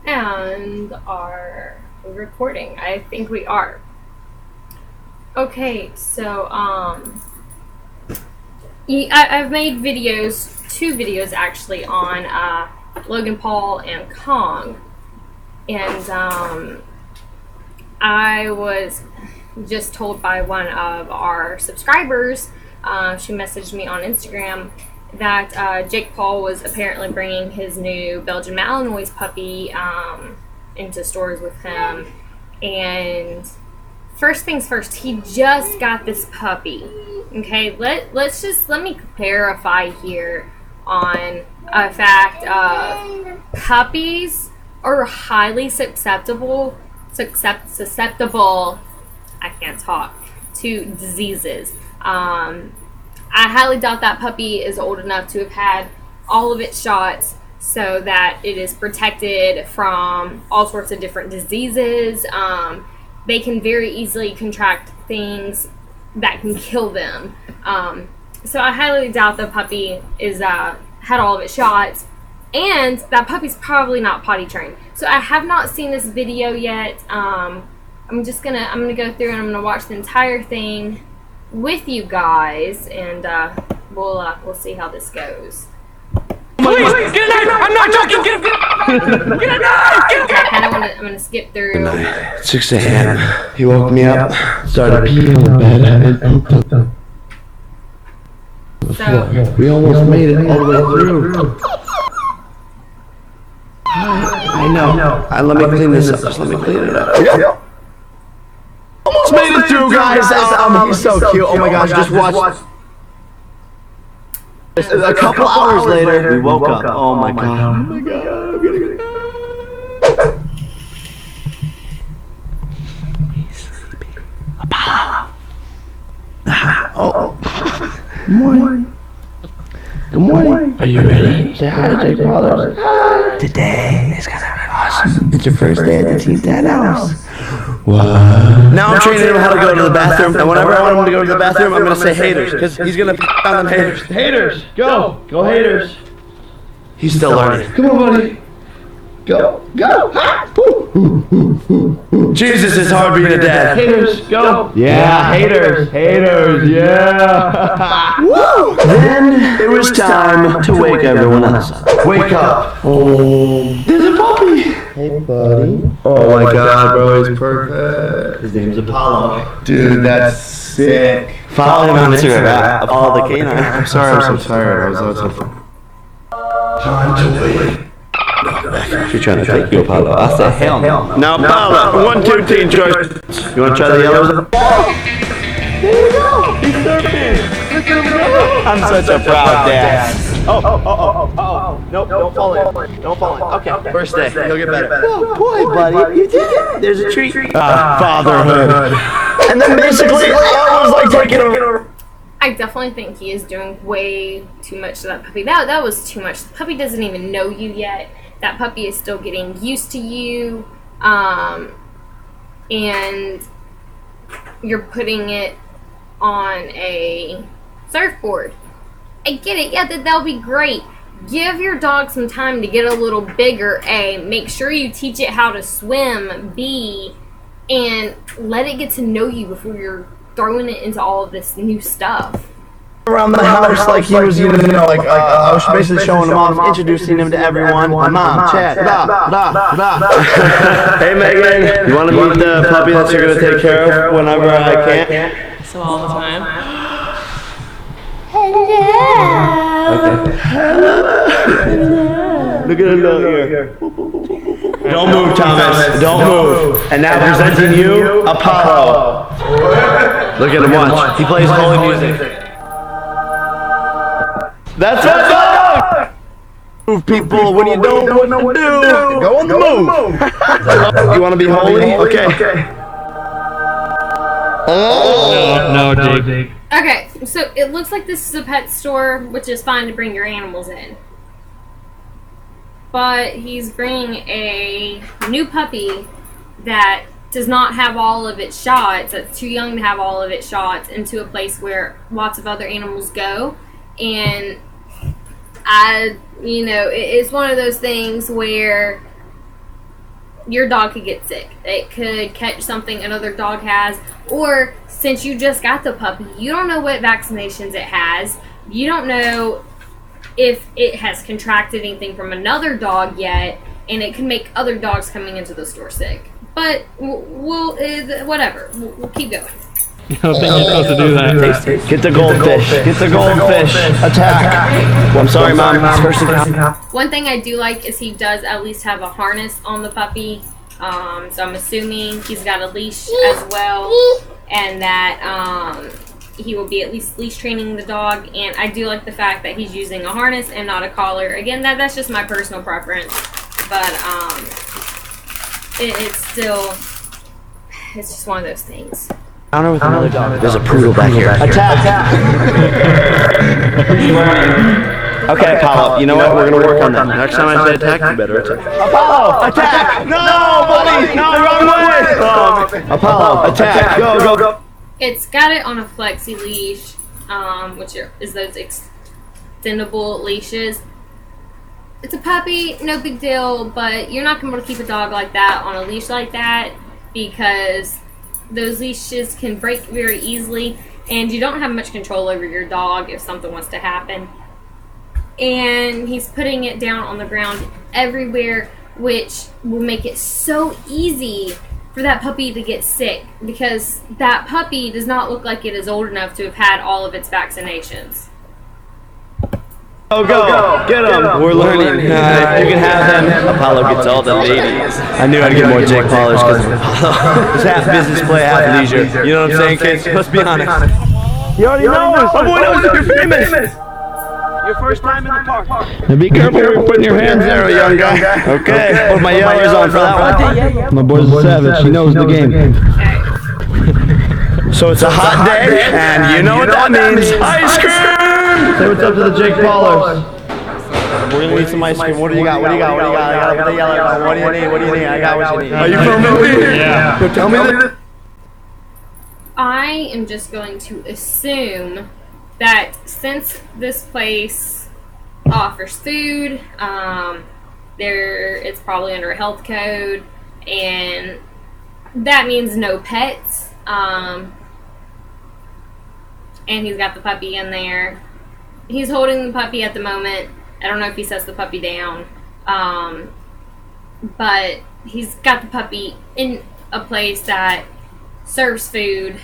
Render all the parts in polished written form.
And are we recording? I think we are. Okay, so I've made videos, 2 videos actually, on Logan Paul and Kong, and I was just told by one of our subscribers, she messaged me on Instagram, that Jake Paul was apparently bringing his new Belgian Malinois puppy into stores with him. And first things first, he just got this puppy. Okay, let me clarify here on a fact of puppies are highly susceptible. I can't talk, to diseases. I highly doubt that puppy is old enough to have had all of its shots so that it is protected from all sorts of different diseases. They can very easily contract things that can kill them. So I highly doubt the puppy is had all of its shots, and that puppy's probably not potty trained. So I have not seen this video yet. I'm gonna go through and I'm gonna watch the entire thing with you guys, and we'll see how this goes. Please, get a knife! I'm not joking! Get a knife! I'm gonna skip through. 6 a.m. He woke me up, started peeing on the bed, and pooped on the floor. We almost made it all the way through. I know. Let me clean this up. Just let me clean it up. Almost made it through, guys. He's so cute. Oh my gosh, just watch. A couple hours later, we woke up. Oh my god. Oh my god. I'm gonna go. He's sleeping. Apollo. Oh. Good morning. Good morning. Are you ready? Say hi to Jake Paul. Today is gonna be awesome. It's your first day at the Team 10 house. What? Now I'm training him how to go to the bathroom, and whenever I want him to go to the bathroom, I'm gonna say haters, because he's gonna on them haters. Haters, go haters. He's still learning. Come on, buddy. Go. Jesus, it's hard being a dad. Haters, go. Yeah, haters, yeah. Woo! Then it was time to wake everyone else up. Wake up. Oh, there's a puppy. Hey, buddy. Oh my god, bro, he's perfect. His name's Apollo. Dude, that's sick. Follow him on Instagram, Apollo the Canine. I'm sorry, I'm so tired. I was so time to wait. She's trying to take you, Apollo. I said, hell no. Now, Apollo, 1, 2, team choice. You want to try the yellows? There you go. He's surfing. Look at him go. I'm such a proud dad. Oh. Nope, don't fall in. Don't fall in. Okay, first day. He'll get better. Oh, boy, buddy. You did it. There's a treat. Fatherhood. And then basically, I was like taking over. I definitely think he is doing way too much to that puppy. That was too much. The puppy doesn't even know you yet. That puppy is still getting used to you, and you're putting it on a surfboard. I get it. Yeah, that'll be great. Give your dog some time to get a little bigger. A, make sure you teach it how to swim. B, and let it get to know you before you're throwing it into all of this new stuff. Around the house like he was, I was basically showing him off, introducing him to everyone. My mom, Chad, Hey Megan, you want to meet the puppy that you're going to take care of whenever I can't? So all the time. Hello. Okay. Hello. Look at him down here. Don't move, Thomas. Don't move. And now presenting you, Apollo. Look at him watch. He plays holy music. That's what's up! Move, people, when you don't know what to do, go on the move. You want to be holy? Okay. No, Jake. Okay, so it looks like this is a pet store, which is fine to bring your animals in. But he's bringing a new puppy that does not have all of its shots, that's too young to have all of its shots, into a place where lots of other animals go. And it's one of those things where your dog could get sick. It could catch something another dog has, or since you just got the puppy, you don't know what vaccinations it has. You don't know if it has contracted anything from another dog yet, and it can make other dogs coming into the store sick. But we'll whatever. We'll keep going. I don't think you're supposed to do that. Get the goldfish. Get the goldfish. Attack. Well, I'm sorry, Mom. First encounter. One thing I do like is he does at least have a harness on the puppy. So I'm assuming he's got a leash as well, and that he will be at least leash training the dog. And I do like the fact that he's using a harness and not a collar. Again, that's just my personal preference, but it's just one of those things. Counter with another dog. There's a poodle back here. Attack! Okay, Apollo, you know what? We're gonna work on that. Next time I say attack, you better attack. Apollo, attack! No, buddy! No, wrong way! Apollo, attack! Go! It's got it on a flexi leash, which is those extendable leashes. It's a puppy, no big deal, but you're not gonna be able to keep a dog like that on a leash like that because those leashes can break very easily, and you don't have much control over your dog if something wants to happen. And he's putting it down on the ground everywhere, which will make it so easy for that puppy to get sick because that puppy does not look like it is old enough to have had all of its vaccinations. Go! Get him! We're learning. You can have them. Apollo gets all the ladies. I knew I'd get more Jake Paulers because Apollo is half business play, half leisure. You know what I'm saying, kids? Let's be honest. He already knows. Oh boy, knows you're famous. Your first time in the park. Now be careful where you're putting your hands there, young guy. Okay. Put my yellers on for that one. My boy's a savage. He knows the game. So it's a hot day, and you know what that means. Ice cream! Say what's up to the Jake Paulers. We're gonna need some ice cream. What do you got? I got the yellow. What do you need? I got what you need. Are you from Philly? Yeah. So tell me this. I am just going to assume that since this place offers food, it's probably under a health code, and that means no pets. And he's got the puppy in there. He's holding the puppy at the moment. I don't know if he sets the puppy down. But he's got the puppy in a place that serves food,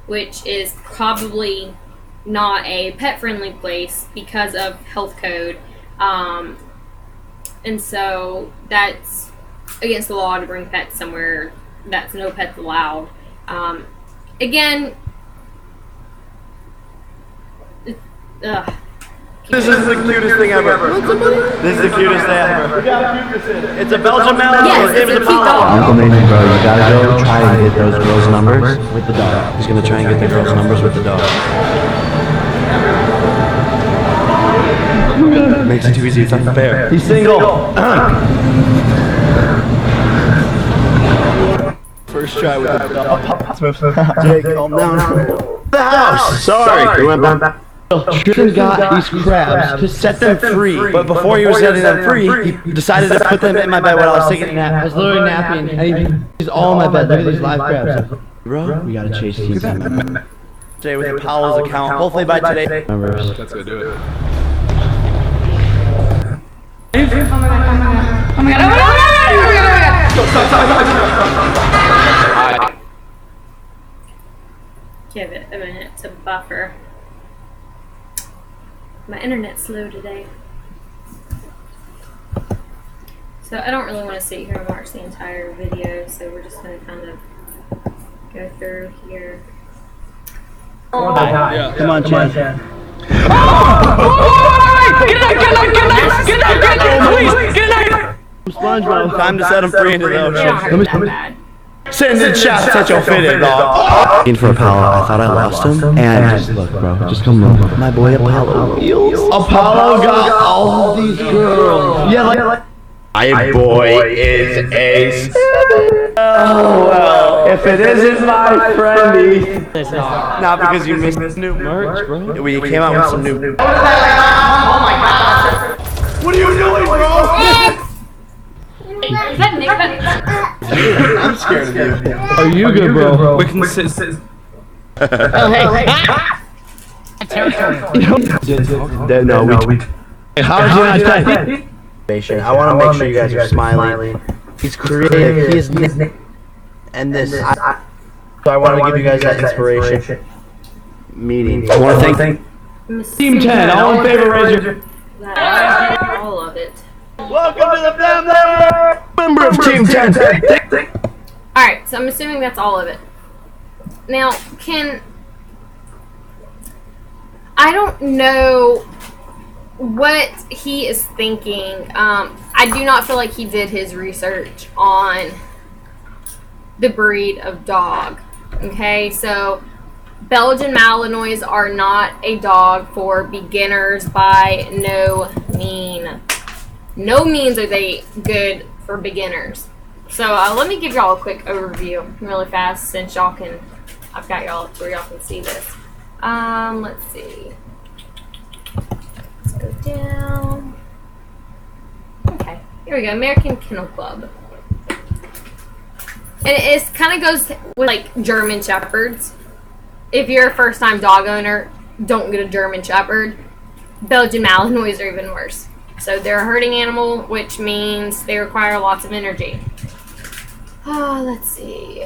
which is probably not a pet-friendly place because of health code. And so that's against the law to bring pets somewhere that's no pets allowed. Again, this is the cutest thing ever. This is the cutest thing ever. It's a Belgian Malinois. Yes, it's a cute dog. Uncle Nathan, bro, you gotta go try and get those girls' numbers with the dog. He's gonna try and get the girls' numbers with the dog. Makes it too easy. It's unfair. He's single. First try with the dog. Jake, calm down. The house. Sorry. We went back. Tristan got these crabs to set them free, but before he was setting them free, he decided to put them in my bed while I was taking a nap. I was literally napping, and he's all in my bed. Look at these live crabs. Bro, we gotta chase these. Today with Apollo's account, hopefully by today. Let's go do it. Oh my god. Give it a minute to buffer. My internet's slow today. So I don't really want to sit here and watch the entire video, so we're just going to kind of go through here. Yeah. Come on, Chad. Get out! SpongeBob. Time to set them free into the They don't ocean. hurt that bad. Send in chat that you'll fit it, dog. In for Apollo, I thought I lost him. And just look, bro. Just come look. My boy Apollo wheels. Apollo got all these girls. Yeah, like. My boy is a. Oh, well. If it isn't my friend, It's not. not because you missed new merch, bro. We came out with some new. Oh my god. What are you doing, bro? Is that Nick? scared of you. Are you good, bro? We can sit. Oh, hey. No, we. How's your inspiration? I want to make sure you guys are smiling. He's creative. He is and this. So I want to give you guys that inspiration. Meeting. I want to thank Team 10. All in favor, raise your. All of it. Welcome to the family! Member of Team 10. Alright, so I'm assuming that's all of it. Now, I don't know what he is thinking. I do not feel like he did his research on the breed of dog. Okay, so Belgian Malinois are not a dog for beginners by no means. No means are they good for beginners. So let me give y'all a quick overview really fast since y'all can, I've got y'all where y'all can see this. Let's see. Let's go down. Okay, here we go. American Kennel Club. And it kind of goes with like German Shepherds. If you're a first-time dog owner, don't get a German Shepherd. Belgian Malinois are even worse. So they're a herding animal, which means they require lots of energy. Let's see.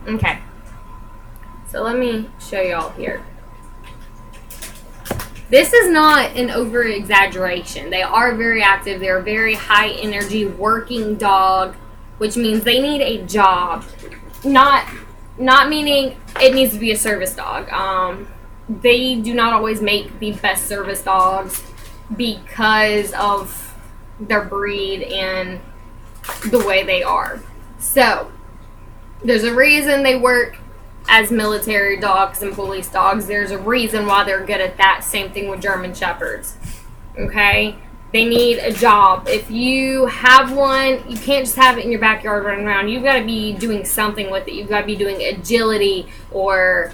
Okay. So let me show y'all here. This is not an over-exaggeration. They are very active. They're a very high-energy working dog, which means they need a job. Not meaning it needs to be a service dog. They do not always make the best service dogs because of their breed and the way they are. So, there's a reason they work as military dogs and police dogs. There's a reason why they're good at that. Same thing with German Shepherds. Okay? They need a job. If you have one, you can't just have it in your backyard running around. You've got to be doing something with it. You've got to be doing agility, or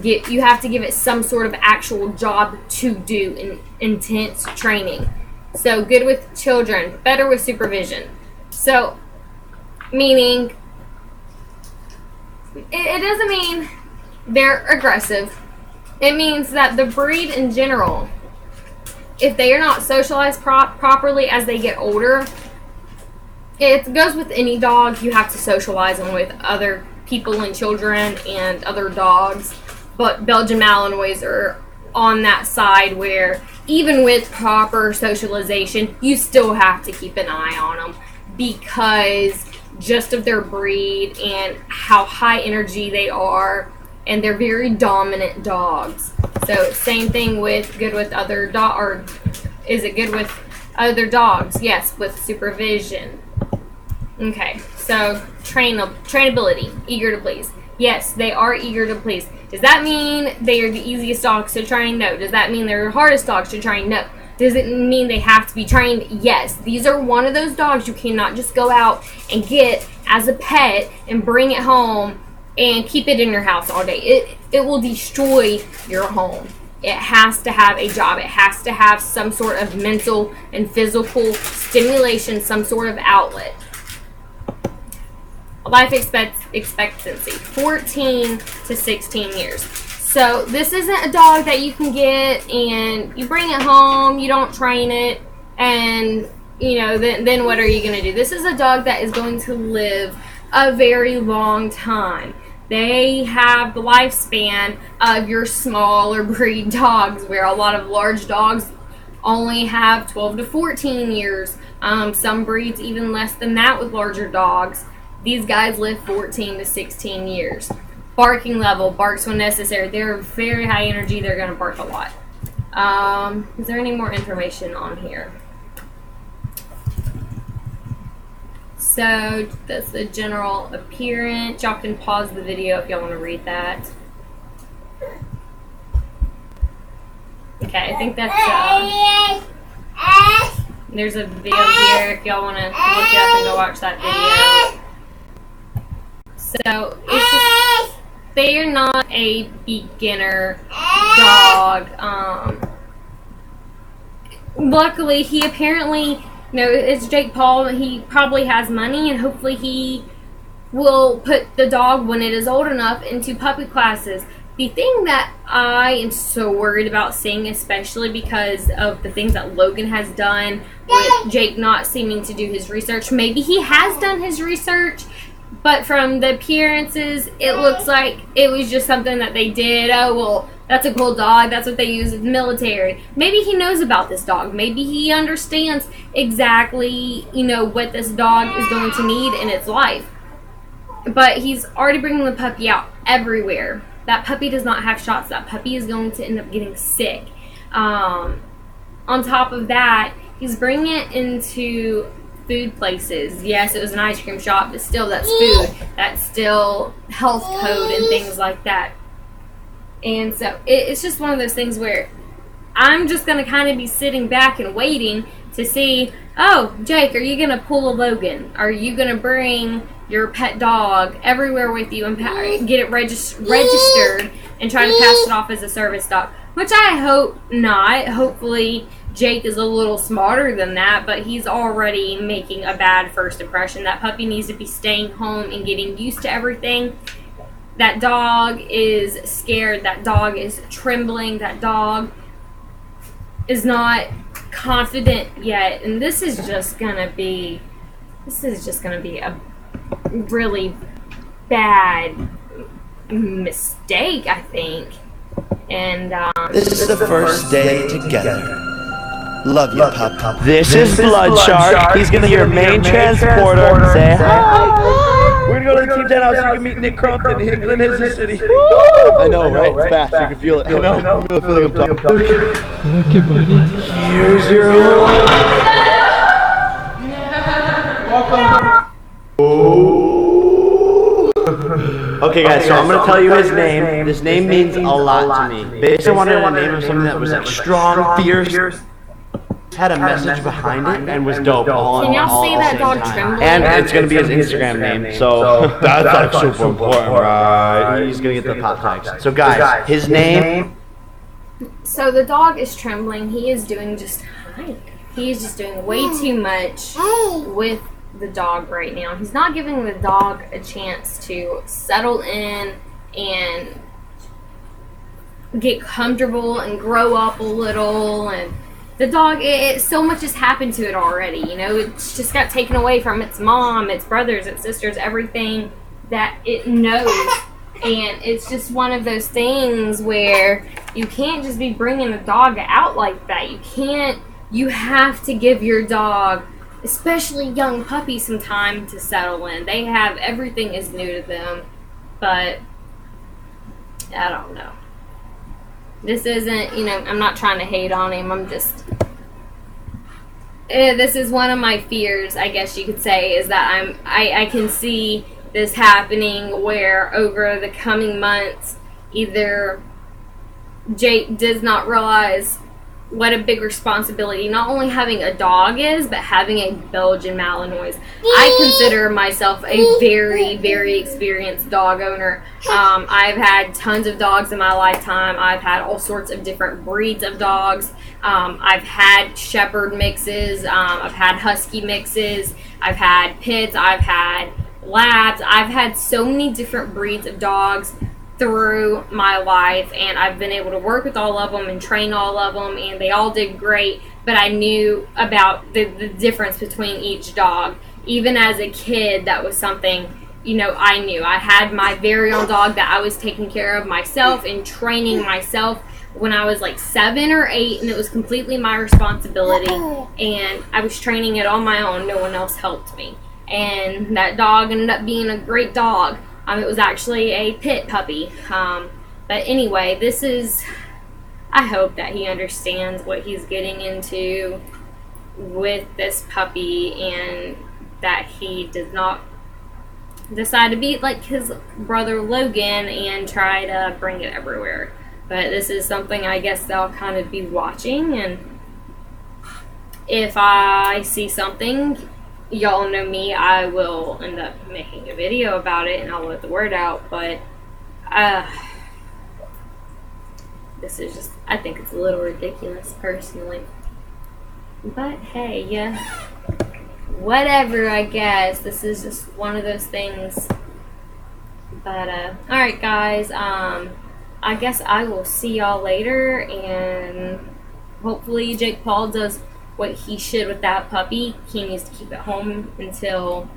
you have to give it some sort of actual job to do in intense training. So good with children, better with supervision. So, meaning, it doesn't mean they're aggressive. It means that the breed in general, if they are not socialized properly as they get older, it goes with any dog. You have to socialize them with other people and children and other dogs. But Belgian Malinois are on that side where even with proper socialization, you still have to keep an eye on them because just of their breed and how high energy they are, and they're very dominant dogs. So same thing with good with other or is it good with other dogs? Yes, with supervision. Okay, so trainability, eager to please. Yes, they are eager to please. Does that mean they are the easiest dogs to train? No. Does that mean they're the hardest dogs to train? No. Does it mean they have to be trained? Yes. These are one of those dogs you cannot just go out and get as a pet and bring it home and keep it in your house all day. It will destroy your home. It has to have a job. It has to have some sort of mental and physical stimulation, some sort of outlet. Life expectancy, 14 to 16 years. So this isn't a dog that you can get and you bring it home, you don't train it, and then what are you going to do? This is a dog that is going to live a very long time. They have the lifespan of your smaller breed dogs, where a lot of large dogs only have 12 to 14 years. Some breeds even less than that with larger dogs. These guys live 14 to 16 years. Barking level, barks when necessary. They're very high energy. They're going to bark a lot. Is there any more information on here? So that's the general appearance. Y'all can pause the video if y'all want to read that. Okay, I think that's there's a video here if y'all want to look it up and go watch that video. So it's just, they are not a beginner dog. luckily, he apparently, it's Jake Paul. He probably has money, and hopefully he will put the dog, when it is old enough, into puppy classes. The thing that I am so worried about seeing, especially because of the things that Logan has done with Jake not seeming to do his research. Maybe he has done his research, but from the appearances, it looks like it was just something that they did. Oh, well, that's a cool dog. That's what they use in the military. Maybe he knows about this dog. Maybe he understands exactly, what this dog is going to need in its life. But he's already bringing the puppy out everywhere. That puppy does not have shots. That puppy is going to end up getting sick. On top of that, he's bringing it into food places. Yes, it was an ice cream shop, but still, that's food. That's still health code and things like that. And so it's just one of those things where I'm just going to kind of be sitting back and waiting to see, oh, Jake, are you going to pull a Logan? Are you going to bring your pet dog everywhere with you and get it registered and try to pass it off as a service dog? Which I hope not. Hopefully Jake is a little smarter than that, but he's already making a bad first impression. That puppy needs to be staying home and getting used to everything. That dog is scared. That dog is trembling. That dog is not confident yet. And this is just gonna be a really bad mistake, I think. And This is the first day together. Love you, pup. This is Blood Shark. He's gonna be your main transporter. Say hi. We're gonna go to the team 10 house so you can meet Nick Crumpton in Glen Hazel City. I know, right? It's fast. You can feel it. I know. I feel like I'm talking. Okay, buddy. Here's your Okay, guys, so I'm gonna tell you his name. This name means a lot to me. Basically, I wanted to name him something that was like strong, fierce, had a message behind it, and was dope. can y'all see that dog trembling? And it's gonna be his Instagram name, so that's like super important, right? He's gonna get the pop tags. So, guys, his name. So the dog is trembling. He is doing just fine. He is just doing way too much with the dog right now. He's not giving the dog a chance to settle in and get comfortable and grow up a little. And the dog, so much has happened to it already. It's just got taken away from its mom, its brothers, its sisters, everything that it knows. And it's just one of those things where you can't just be bringing a dog out like that. You have to give your dog, especially young puppies, some time to settle in. They have, everything is new to them, but I don't know. This isn't, I'm not trying to hate on him. I'm just, this is one of my fears, I guess you could say, is that I can see this happening where over the coming months, either Jake does not realize what a big responsibility not only having a dog is, but having a Belgian Malinois. I consider myself a very, very experienced dog owner. I've had tons of dogs in my lifetime. I've had all sorts of different breeds of dogs. I've had shepherd mixes. I've had husky mixes. I've had pits. I've had labs. I've had so many different breeds of dogs through my life, and I've been able to work with all of them and train all of them, and they all did great. But I knew about the difference between each dog. Even as a kid, that was something, I knew. I had my very own dog that I was taking care of myself and training myself when I was like 7 or 8, and it was completely my responsibility, and I was training it on my own. No one else helped me. And that dog ended up being a great dog. It was actually a pit puppy. But anyway, I hope that he understands what he's getting into with this puppy, and that he does not decide to be like his brother Logan and try to bring it everywhere. But this is something I guess they'll kind of be watching, and if I see something, y'all know me, I will end up making a video about it and I'll let the word out. But this is just, I think it's a little ridiculous personally. But hey, yeah, whatever, I guess. This is just one of those things. But alright guys, I guess I will see y'all later, and hopefully Jake Paul does what he should with that puppy. He needs to keep it home until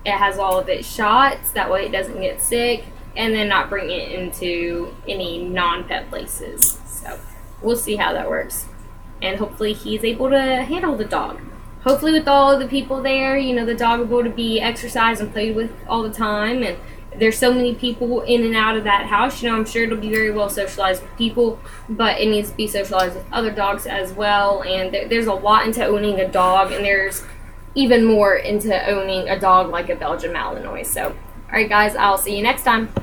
it has all of its shots, that way it doesn't get sick, and then not bring it into any non-pet places. So we'll see how that works, and hopefully he's able to handle the dog. Hopefully with all of the people there, you know, the dog will be able to be exercised and played with all the time, and there's so many people in and out of that house, you know, I'm sure it'll be very well socialized with people, but it needs to be socialized with other dogs as well. And there's a lot into owning a dog, and there's even more into owning a dog like a Belgian Malinois. So, alright guys, I'll see you next time.